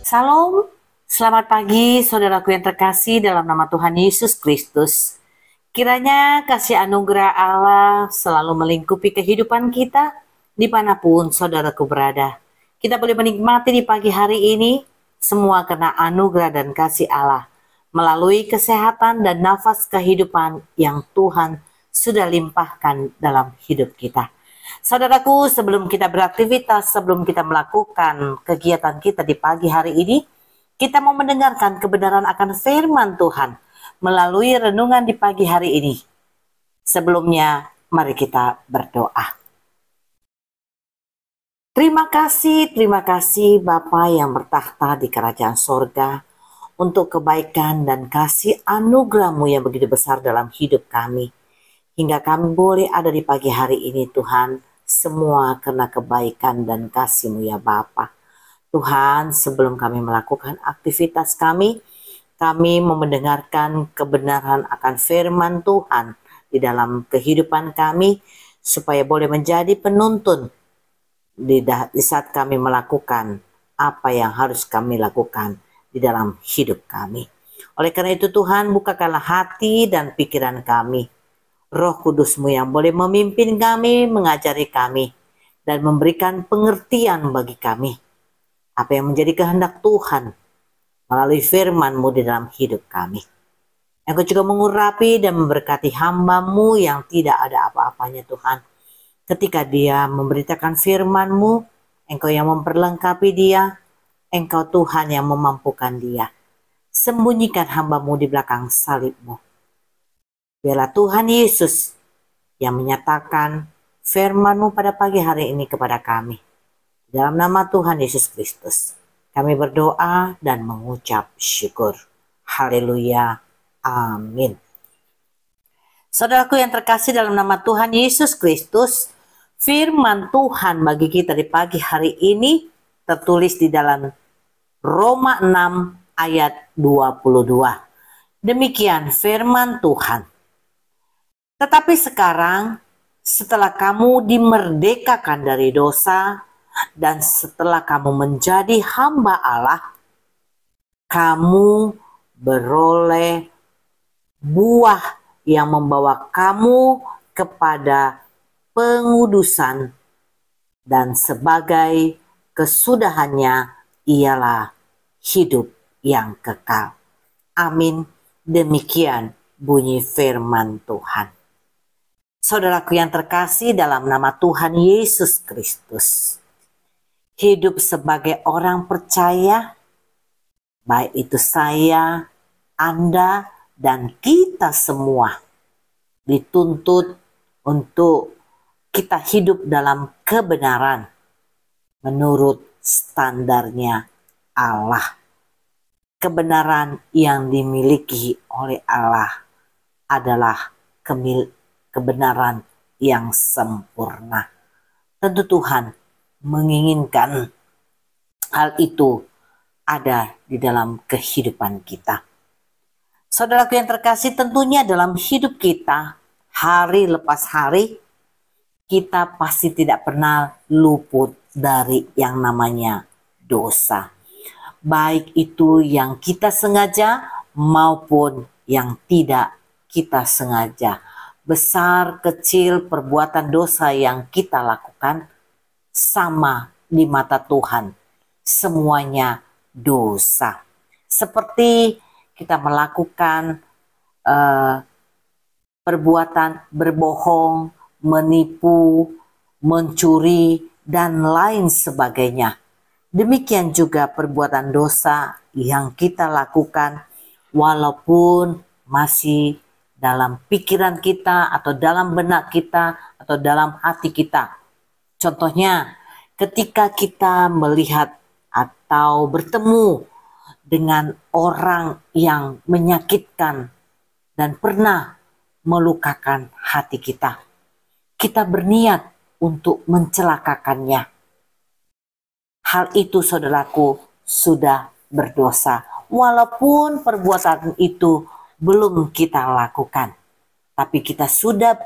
Salam, selamat pagi saudaraku yang terkasih dalam nama Tuhan Yesus Kristus. Kiranya kasih anugerah Allah selalu melingkupi kehidupan kita dimanapun saudaraku berada. Kita boleh menikmati di pagi hari ini semua karena anugerah dan kasih Allah melalui kesehatan dan nafas kehidupan yang Tuhan sudah limpahkan dalam hidup kita. Saudaraku, sebelum kita beraktivitas, sebelum kita melakukan kegiatan kita di pagi hari ini, kita mau mendengarkan kebenaran akan firman Tuhan melalui renungan di pagi hari ini. Sebelumnya, mari kita berdoa. Terima kasih Bapa yang bertahta di kerajaan sorga untuk kebaikan dan kasih anugerah-Mu yang begitu besar dalam hidup kami. Hingga kami boleh ada di pagi hari ini Tuhan, semua karena kebaikan dan kasih-Mu ya Bapa. Tuhan, sebelum kami melakukan aktivitas kami mau mendengarkan kebenaran akan firman Tuhan di dalam kehidupan kami, supaya boleh menjadi penuntun di saat kami melakukan apa yang harus kami lakukan di dalam hidup kami. Oleh karena itu Tuhan, bukakanlah hati dan pikiran kami, Roh Kudus-Mu yang boleh memimpin kami, mengajari kami, dan memberikan pengertian bagi kami apa yang menjadi kehendak Tuhan melalui firman-Mu di dalam hidup kami. Engkau juga mengurapi dan memberkati hamba-Mu yang tidak ada apa-apanya Tuhan. Ketika dia memberitakan firman-Mu, Engkau yang memperlengkapi dia, Engkau Tuhan yang memampukan dia. Sembunyikan hamba-Mu di belakang salib-Mu. Biarlah Tuhan Yesus yang menyatakan firman-Mu pada pagi hari ini kepada kami. Dalam nama Tuhan Yesus Kristus, kami berdoa dan mengucap syukur. Haleluya. Amin. Saudaraku yang terkasih dalam nama Tuhan Yesus Kristus, firman Tuhan bagi kita di pagi hari ini tertulis di dalam Roma 6 ayat 22. Demikian firman Tuhan. Tetapi sekarang, setelah kamu dimerdekakan dari dosa, dan setelah kamu menjadi hamba Allah, kamu beroleh buah yang membawa kamu kepada pengudusan, dan sebagai kesudahannya ialah hidup yang kekal. Amin. Demikian bunyi firman Tuhan. Saudaraku yang terkasih dalam nama Tuhan Yesus Kristus, hidup sebagai orang percaya, baik itu saya, Anda, dan kita semua, dituntut untuk kita hidup dalam kebenaran menurut standarnya Allah. kebenaran yang dimiliki oleh Allah adalah kebenaran yang sempurna. Tentu Tuhan menginginkan hal itu ada di dalam kehidupan kita. Saudaraku yang terkasih, tentunya dalam hidup kita, hari lepas hari, kita pasti tidak pernah luput dari yang namanya dosa. Baik itu yang kita sengaja maupun yang tidak kita sengaja. Besar kecil perbuatan dosa yang kita lakukan sama di mata Tuhan. Semuanya dosa. Seperti kita melakukan perbuatan berbohong, menipu, mencuri, dan lain sebagainya. Demikian juga perbuatan dosa yang kita lakukan walaupun masih dalam pikiran kita atau dalam benak kita atau dalam hati kita. Contohnya, ketika kita melihat atau bertemu dengan orang yang menyakitkan dan pernah melukakan hati kita, kita berniat untuk mencelakakannya. Hal itu, saudaraku, sudah berdosa. Walaupun perbuatan itu belum kita lakukan, tapi kita sudah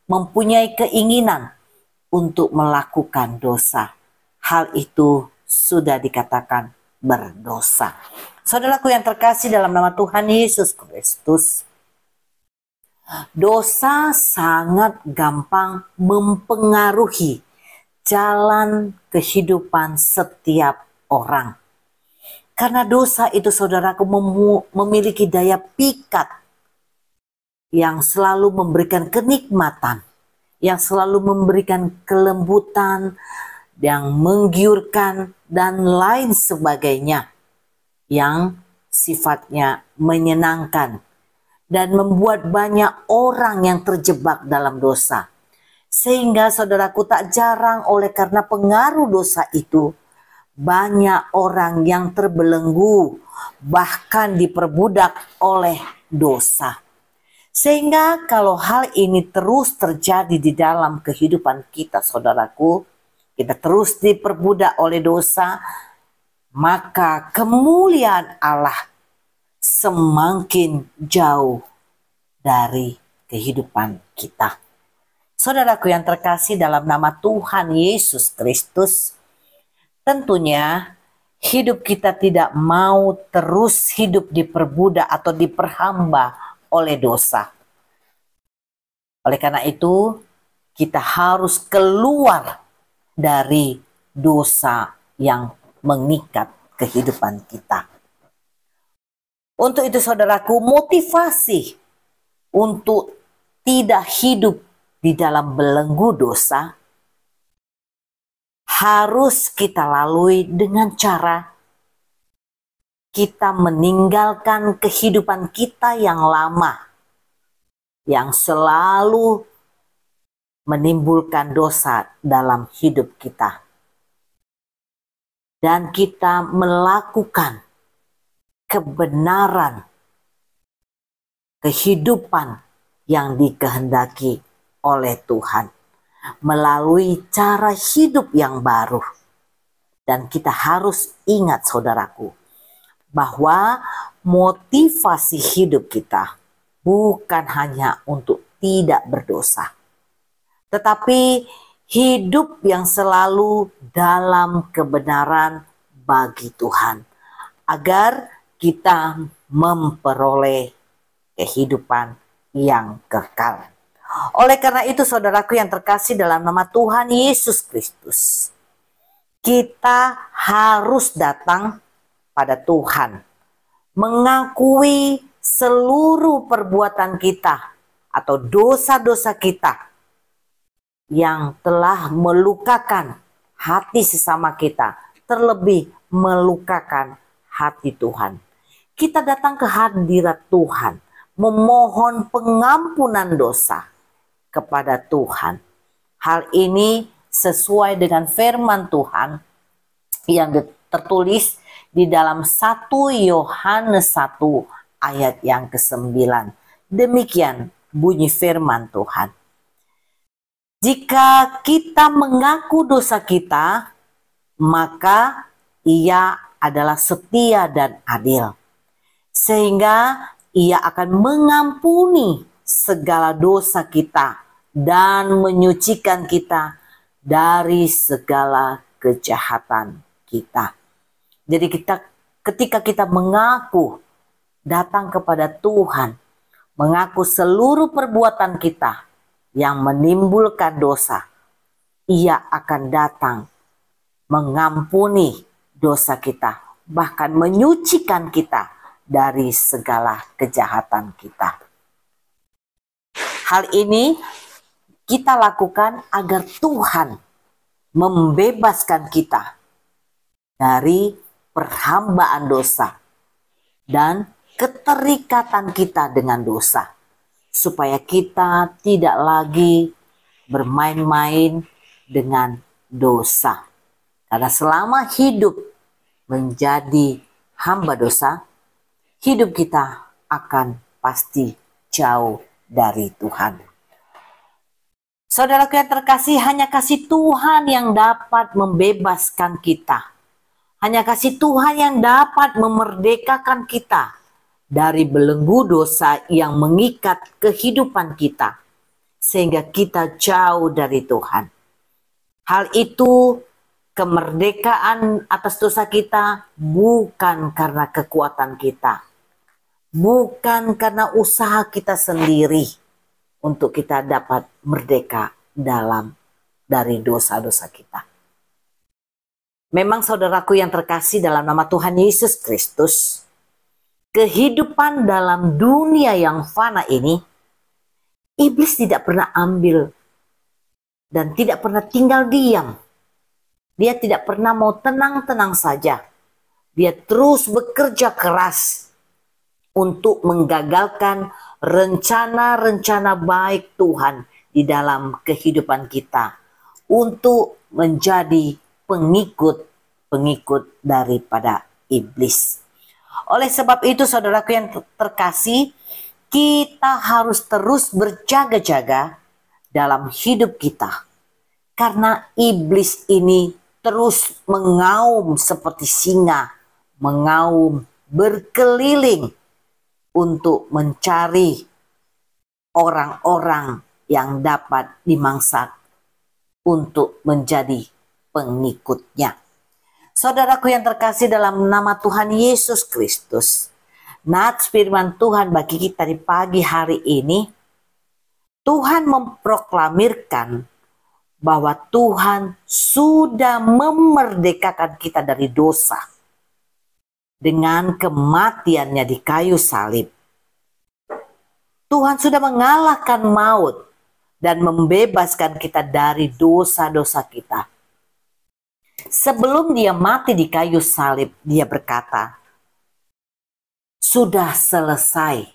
mempunyai keinginan untuk melakukan dosa. Hal itu sudah dikatakan berdosa. Saudaraku yang terkasih dalam nama Tuhan Yesus Kristus, dosa sangat gampang mempengaruhi jalan kehidupan setiap orang. Karena dosa itu, saudaraku, memiliki daya pikat yang selalu memberikan kenikmatan, yang selalu memberikan kelembutan, yang menggiurkan, dan lain sebagainya, yang sifatnya menyenangkan dan membuat banyak orang yang terjebak dalam dosa. Sehingga saudaraku, tak jarang oleh karena pengaruh dosa itu, banyak orang yang terbelenggu, bahkan diperbudak oleh dosa. Sehingga kalau hal ini terus terjadi di dalam kehidupan kita, saudaraku, kita terus diperbudak oleh dosa, maka kemuliaan Allah semakin jauh dari kehidupan kita. Saudaraku yang terkasih dalam nama Tuhan Yesus Kristus, tentunya hidup kita tidak mau terus hidup diperbudak atau diperhamba oleh dosa. Oleh karena itu, kita harus keluar dari dosa yang mengikat kehidupan kita. Untuk itu, saudaraku, motivasi untuk tidak hidup di dalam belenggu dosa harus kita lalui dengan cara kita meninggalkan kehidupan kita yang lama, yang selalu menimbulkan dosa dalam hidup kita. Dan kita melakukan kebenaran kehidupan yang dikehendaki oleh Tuhan melalui cara hidup yang baru. Dan kita harus ingat, saudaraku, bahwa motivasi hidup kita bukan hanya untuk tidak berdosa, tetapi hidup yang selalu dalam kebenaran bagi Tuhan, agar kita memperoleh kehidupan yang kekal. Oleh karena itu, saudaraku yang terkasih dalam nama Tuhan Yesus Kristus, kita harus datang pada Tuhan, mengakui seluruh perbuatan kita atau dosa-dosa kita yang telah melukakan hati sesama kita, terlebih melukakan hati Tuhan. Kita datang ke hadirat Tuhan, memohon pengampunan dosa kepada Tuhan. Hal ini sesuai dengan firman Tuhan yang tertulis di dalam 1 Yohanes 1 ayat yang ke-9. Demikian bunyi firman Tuhan. Jika kita mengaku dosa kita, maka Ia adalah setia dan adil, sehingga Ia akan mengampuni segala dosa kita dan menyucikan kita dari segala kejahatan kita. Jadi ketika kita mengaku, datang kepada Tuhan, mengaku seluruh perbuatan kita yang menimbulkan dosa, Ia akan datang mengampuni dosa kita, bahkan menyucikan kita dari segala kejahatan kita. Hal ini kita lakukan agar Tuhan membebaskan kita dari perhambaan dosa dan keterikatan kita dengan dosa, supaya kita tidak lagi bermain-main dengan dosa. Karena selama hidup menjadi hamba dosa, hidup kita akan pasti jauh dari Tuhan. Saudaraku yang terkasih, hanya kasih Tuhan yang dapat membebaskan kita. Hanya kasih Tuhan yang dapat memerdekakan kita dari belenggu dosa yang mengikat kehidupan kita, sehingga kita jauh dari Tuhan. Hal itu, kemerdekaan atas dosa kita, bukan karena kekuatan kita, bukan karena usaha kita sendiri untuk kita dapat merdeka dari dosa-dosa kita. Memang saudaraku yang terkasih dalam nama Tuhan Yesus Kristus, kehidupan dalam dunia yang fana ini, iblis tidak pernah ambil dan tidak pernah tinggal diam. Dia tidak pernah mau tenang-tenang saja. Dia terus bekerja keras untuk menggagalkan rencana-rencana baik Tuhan di dalam kehidupan kita, untuk menjadi pengikut-pengikut daripada iblis. Oleh sebab itu, saudaraku yang terkasih, kita harus terus berjaga-jaga dalam hidup kita, karena iblis ini terus mengaum seperti singa, mengaum berkeliling untuk mencari orang-orang yang dapat dimangsa untuk menjadi pengikutnya. Saudaraku yang terkasih dalam nama Tuhan Yesus Kristus, nats firman Tuhan bagi kita di pagi hari ini, Tuhan memproklamirkan bahwa Tuhan sudah memerdekakan kita dari dosa dengan kematiannya di kayu salib. Tuhan sudah mengalahkan maut dan membebaskan kita dari dosa-dosa kita. Sebelum dia mati di kayu salib, dia berkata, "Sudah selesai."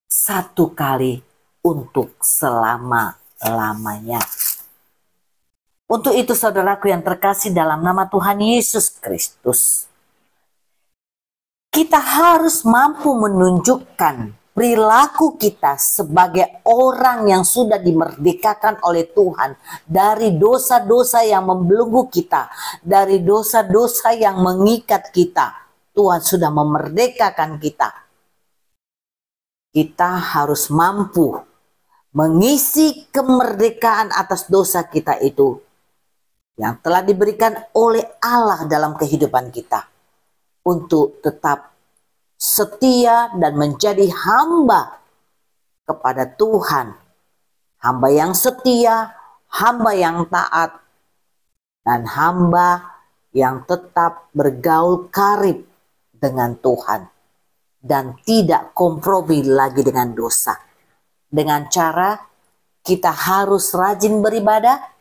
Satu kali untuk selama-lamanya. Untuk itu saudaraku yang terkasih dalam nama Tuhan Yesus Kristus, kita harus mampu menunjukkan perilaku kita sebagai orang yang sudah dimerdekakan oleh Tuhan dari dosa-dosa yang membelenggu kita, dari dosa-dosa yang mengikat kita. Tuhan sudah memerdekakan kita. Kita harus mampu mengisi kemerdekaan atas dosa kita itu yang telah diberikan oleh Allah dalam kehidupan kita, untuk tetap setia dan menjadi hamba kepada Tuhan, hamba yang setia, hamba yang taat, dan hamba yang tetap bergaul karib dengan Tuhan dan tidak kompromi lagi dengan dosa. Dengan cara kita harus rajin beribadah,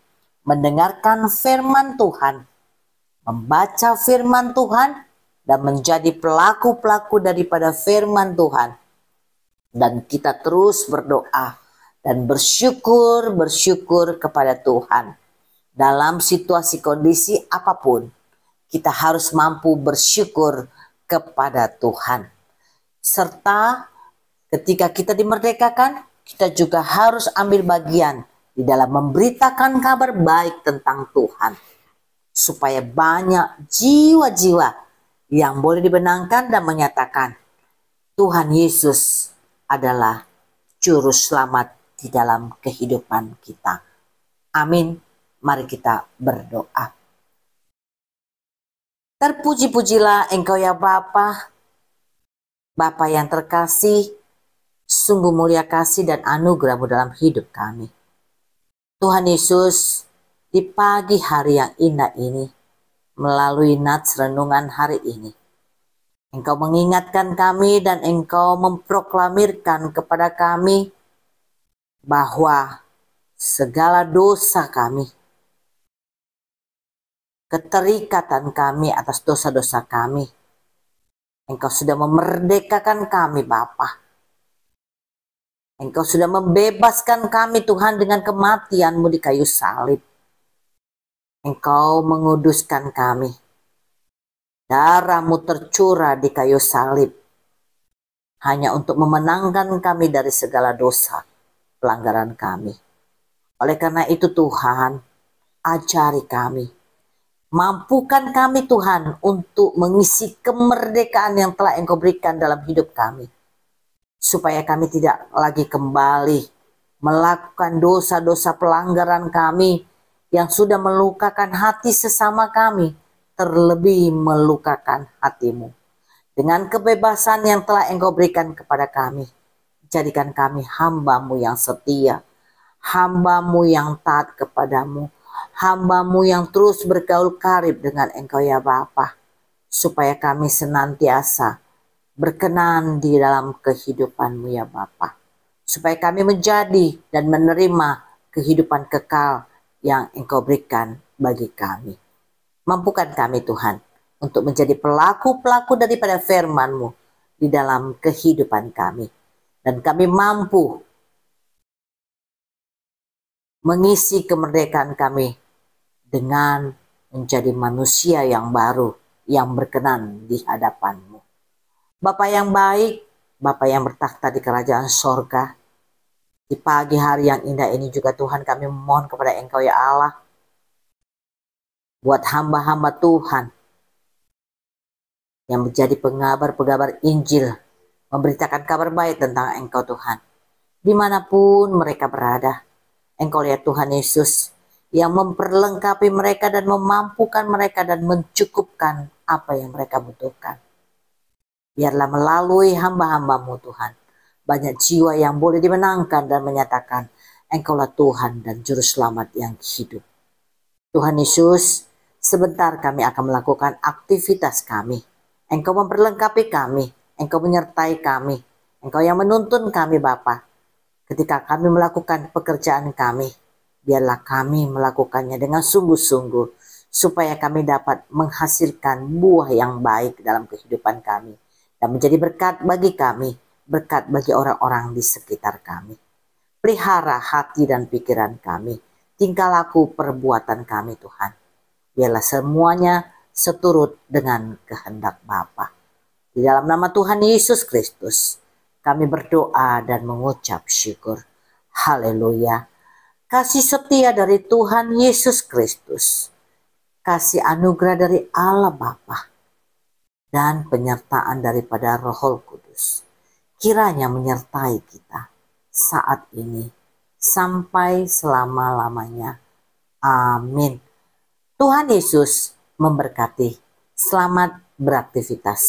mendengarkan firman Tuhan, membaca firman Tuhan, dan menjadi pelaku-pelaku daripada firman Tuhan. Dan kita terus berdoa dan bersyukur kepada Tuhan. Dalam situasi kondisi apapun, kita harus mampu bersyukur kepada Tuhan. Serta ketika kita dimerdekakan, kita juga harus ambil bagian di dalam memberitakan kabar baik tentang Tuhan. Supaya banyak jiwa-jiwa yang boleh dibenangkan dan menyatakan Tuhan Yesus adalah juru selamat di dalam kehidupan kita. Amin. Mari kita berdoa. Terpuji-pujilah Engkau ya Bapa, Bapa yang terkasih, sungguh mulia kasih dan anugerah-Mu dalam hidup kami. Tuhan Yesus, di pagi hari yang indah ini, melalui nats renungan hari ini, Engkau mengingatkan kami dan Engkau memproklamirkan kepada kami bahwa segala dosa kami, keterikatan kami atas dosa-dosa kami, Engkau sudah memerdekakan kami Bapa. Engkau sudah membebaskan kami Tuhan dengan kematian-Mu di kayu salib. Engkau menguduskan kami. Darah-Mu tercurah di kayu salib hanya untuk memenangkan kami dari segala dosa, pelanggaran kami. Oleh karena itu Tuhan, ajari kami. Mampukan kami Tuhan untuk mengisi kemerdekaan yang telah Engkau berikan dalam hidup kami. Supaya kami tidak lagi kembali melakukan dosa-dosa pelanggaran kami yang sudah melukakan hati sesama kami, terlebih melukakan hati-Mu. Dengan kebebasan yang telah Engkau berikan kepada kami, jadikan kami hamba-Mu yang setia, hamba-Mu yang taat kepadamu, hamba-Mu yang terus bergaul karib dengan Engkau ya Bapa, supaya kami senantiasa berkenan di dalam kehidupan-Mu ya Bapa, supaya kami menjadi dan menerima kehidupan kekal yang Engkau berikan bagi kami. Mampukan kami Tuhan untuk menjadi pelaku-pelaku daripada firman-Mu di dalam kehidupan kami, dan kami mampu mengisi kemerdekaan kami dengan menjadi manusia yang baru, yang berkenan di hadapan-Mu. Bapa yang baik, Bapa yang bertakhta di kerajaan sorga, di pagi hari yang indah ini juga Tuhan kami memohon kepada Engkau ya Allah, buat hamba-hamba Tuhan yang menjadi pengabar-pengabar Injil, memberitakan kabar baik tentang Engkau Tuhan. Dimanapun mereka berada, Engkau ya Tuhan Yesus, yang memperlengkapi mereka dan memampukan mereka dan mencukupkan apa yang mereka butuhkan. Biarlah melalui hamba-hamba-Mu Tuhan, banyak jiwa yang boleh dimenangkan dan menyatakan Engkaulah Tuhan dan Juru Selamat yang hidup. Tuhan Yesus, sebentar kami akan melakukan aktivitas kami. Engkau memperlengkapi kami, Engkau menyertai kami, Engkau yang menuntun kami Bapa. Ketika kami melakukan pekerjaan kami, biarlah kami melakukannya dengan sungguh-sungguh, supaya kami dapat menghasilkan buah yang baik dalam kehidupan kami, dan menjadi berkat bagi kami, berkat bagi orang-orang di sekitar kami. Pelihara hati dan pikiran kami, tingkah laku perbuatan kami Tuhan. Biarlah semuanya seturut dengan kehendak Bapa. Di dalam nama Tuhan Yesus Kristus, kami berdoa dan mengucap syukur. Haleluya. Kasih setia dari Tuhan Yesus Kristus, kasih anugerah dari Allah Bapa, dan penyertaan daripada Roh Kudus kiranya menyertai kita saat ini sampai selama-lamanya. Amin. Tuhan Yesus memberkati. Selamat beraktivitas.